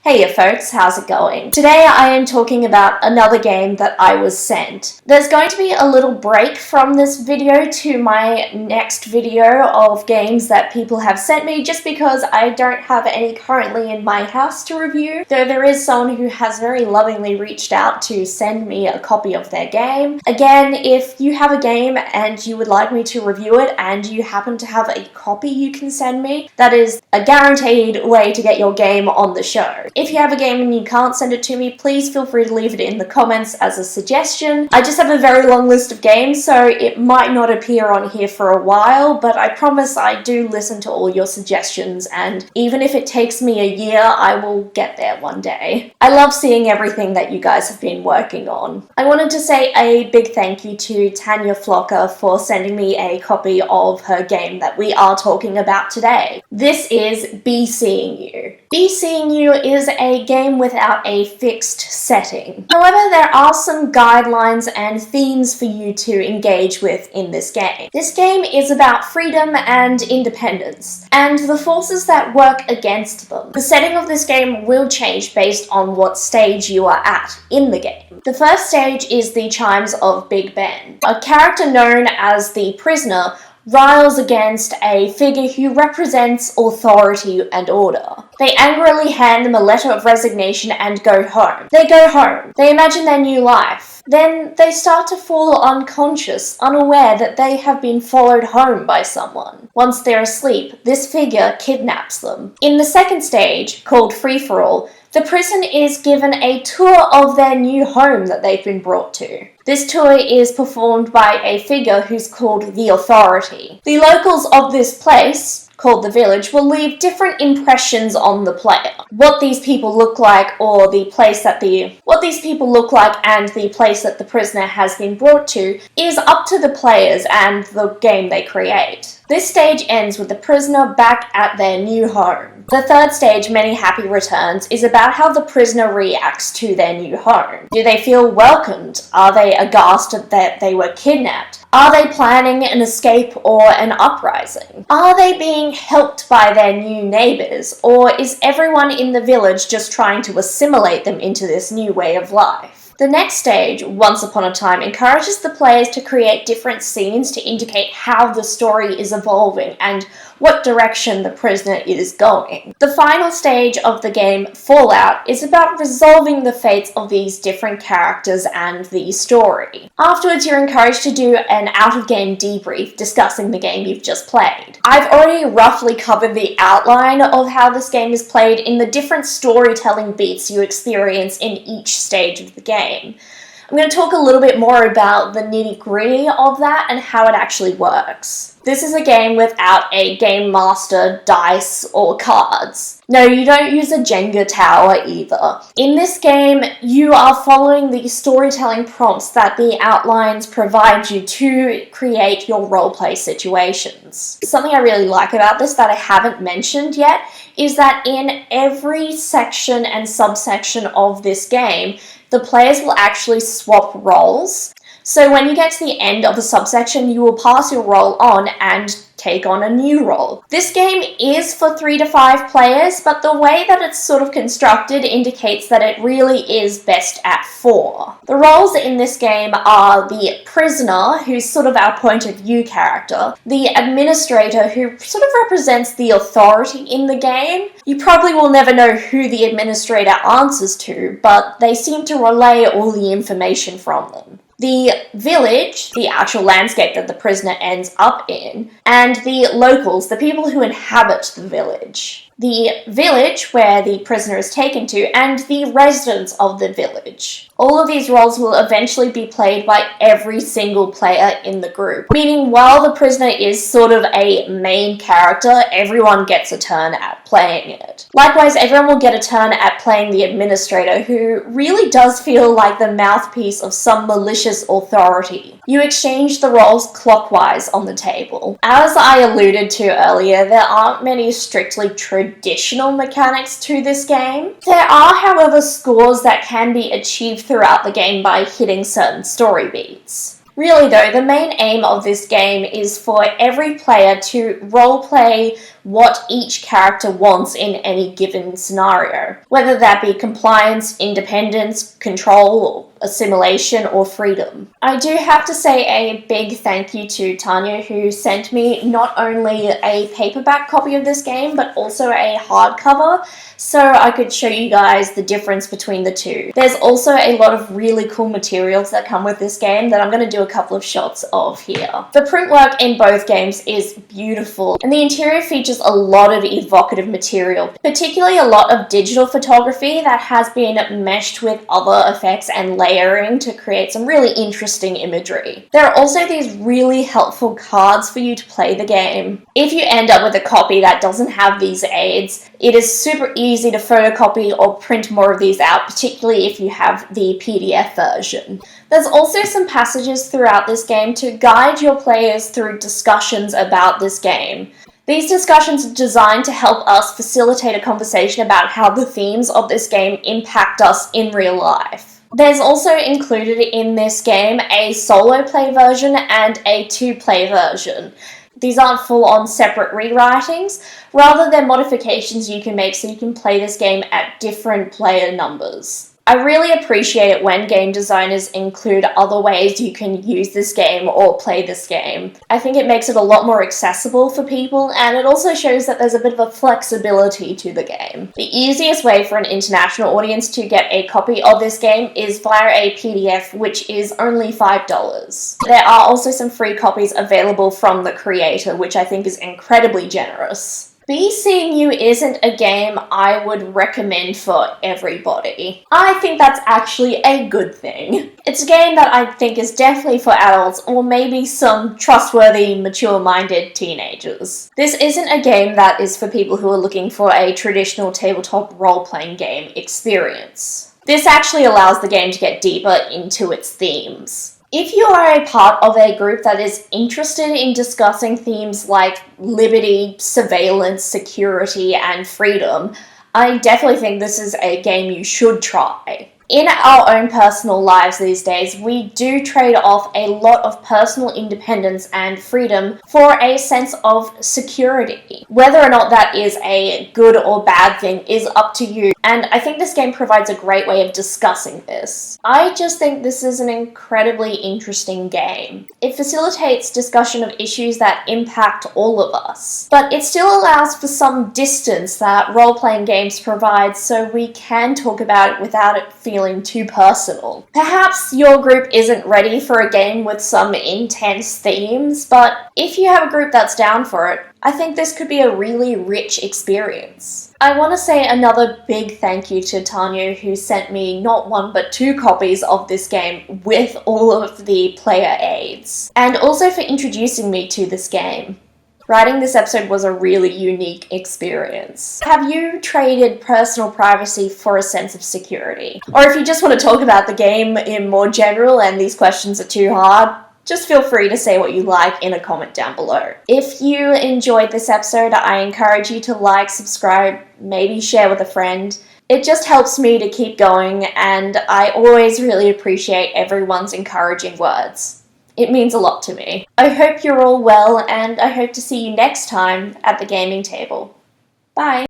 Hey folks, how's it going? Today I am talking about another game that I was sent. There's going to be a little break from this video to my next video of games that people have sent me just because I don't have any currently in my house to review, though there is someone who has very lovingly reached out to send me a copy of their game. Again, if you have a game and you would like me to review it and you happen to have a copy you can send me, that is a guaranteed way to get your game on the show. If you have a game and you can't send it to me, please feel free to leave it in the comments as a suggestion. I just have a very long list of games, so it might not appear on here for a while, but I promise I do listen to all your suggestions, and even if it takes me a year, I will get there one day. I love seeing everything that you guys have been working on. I wanted to say a big thank you to Tanya Flocker for sending me a copy of her game that we are talking about today. This is Be Seeing You. Be Seeing You is a game without a fixed setting. However, there are some guidelines and themes for you to engage with in this game. This game is about freedom and independence, and the forces that work against them. The setting of this game will change based on what stage you are at in the game. The first stage is the Chimes of Big Ben. A character known as the Prisoner riles against a figure who represents authority and order. They angrily hand them a letter of resignation and go home. They go home. They imagine their new life. Then they start to fall unconscious, unaware that they have been followed home by someone. Once they're asleep, this figure kidnaps them. In the second stage, called Free For All, the prison is given a tour of their new home that they've been brought to. This tour is performed by a figure who's called the Authority. The locals of this place, called the Village, will leave different impressions on the player. What these people look like, or what these people look like and the place that the prisoner has been brought to is up to the players and the game they create. This stage ends with the prisoner back at their new home. The third stage, Many Happy Returns, is about how the prisoner reacts to their new home. Do they feel welcomed? Are they aghast that they were kidnapped? Are they planning an escape or an uprising? Are they being helped by their new neighbours, or is everyone in the village just trying to assimilate them into this new way of life? The next stage, Once Upon a Time, encourages the players to create different scenes to indicate how the story is evolving and what direction the prisoner is going. The final stage of the game, Fallout, is about resolving the fates of these different characters and the story. Afterwards, you're encouraged to do an out-of-game debrief discussing the game you've just played. I've already roughly covered the outline of how this game is played in the different storytelling beats you experience in each stage of the game. I'm going to talk a little bit more about the nitty-gritty of that and how it actually works. This is a game without a game master, dice, or cards. No, you don't use a Jenga tower either. In this game, you are following the storytelling prompts that the outlines provide you to create your roleplay situations. Something I really like about this that I haven't mentioned yet is that in every section and subsection of this game, the players will actually swap roles. So when you get to the end of a subsection, you will pass your role on and take on a new role. This game is for 3 to 5 players, but the way that it's sort of constructed indicates that it really is best at 4. The roles in this game are the prisoner, who's sort of our point of view character, the administrator, who sort of represents the authority in the game. You probably will never know who the administrator answers to, but they seem to relay all the information from them. The village, the actual landscape that the prisoner ends up in, and the locals, the people who inhabit the village. The village where the prisoner is taken to, and the residents of the village. All of these roles will eventually be played by every single player in the group, meaning while the prisoner is sort of a main character, everyone gets a turn at playing it. Likewise, everyone will get a turn at playing the administrator, who really does feel like the mouthpiece of some malicious authority. You exchange the roles clockwise on the table. As I alluded to earlier, there aren't many strictly traditional mechanics to this game. There are, however, scores that can be achieved throughout the game by hitting certain story beats. Really though, the main aim of this game is for every player to roleplay what each character wants in any given scenario, whether that be compliance, independence, control, assimilation, or freedom. I do have to say a big thank you to Tanya, who sent me not only a paperback copy of this game, but also a hardcover, so I could show you guys the difference between the two. There's also a lot of really cool materials that come with this game that I'm going to do a couple of shots of here. The print work in both games is beautiful, and the interior features a lot of evocative material, particularly a lot of digital photography that has been meshed with other effects and layering to create some really interesting imagery. There are also these really helpful cards for you to play the game. If you end up with a copy that doesn't have these aids, it is super easy to photocopy or print more of these out, particularly if you have the PDF version. There's also some passages throughout this game to guide your players through discussions about this game. These discussions are designed to help us facilitate a conversation about how the themes of this game impact us in real life. There's also included in this game a solo play version and a 2-play version. These aren't full-on separate rewritings, rather they're modifications you can make so you can play this game at different player numbers. I really appreciate it when game designers include other ways you can use this game or play this game. I think it makes it a lot more accessible for people, and it also shows that there's a bit of a flexibility to the game. The easiest way for an international audience to get a copy of this game is via a PDF, which is only $5. There are also some free copies available from the creator, which I think is incredibly generous. Be Seeing You isn't a game I would recommend for everybody. I think that's actually a good thing. It's a game that I think is definitely for adults or maybe some trustworthy, mature-minded teenagers. This isn't a game that is for people who are looking for a traditional tabletop role-playing game experience. This actually allows the game to get deeper into its themes. If you are a part of a group that is interested in discussing themes like liberty, surveillance, security, and freedom, I definitely think this is a game you should try. In our own personal lives these days, we do trade off a lot of personal independence and freedom for a sense of security. Whether or not that is a good or bad thing is up to you, and I think this game provides a great way of discussing this. I just think this is an incredibly interesting game. It facilitates discussion of issues that impact all of us, but it still allows for some distance that role-playing games provide so we can talk about it without it feeling too personal. Perhaps your group isn't ready for a game with some intense themes, but if you have a group that's down for it, I think this could be a really rich experience. I want to say another big thank you to Tanya, who sent me not 1 but 2 copies of this game with all of the player aids, and also for introducing me to this game. Writing this episode was a really unique experience. Have you traded personal privacy for a sense of security? Or if you just want to talk about the game in more general and these questions are too hard, just feel free to say what you like in a comment down below. If you enjoyed this episode, I encourage you to like, subscribe, maybe share with a friend. It just helps me to keep going, and I always really appreciate everyone's encouraging words. It means a lot to me. I hope you're all well, and I hope to see you next time at the gaming table. Bye!